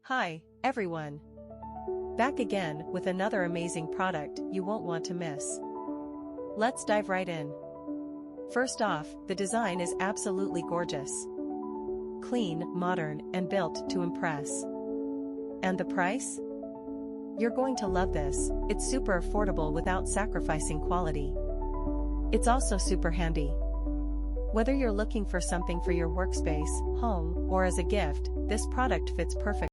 Hi, everyone. Back again with another amazing product you won't want to miss. Let's dive right in. First off, the design is absolutely gorgeous. Clean, modern, and built to impress. And the price? You're going to love this. It's super affordable without sacrificing quality. It's also super handy. Whether you're looking for something for your workspace, home, or as a gift, this product fits perfectly.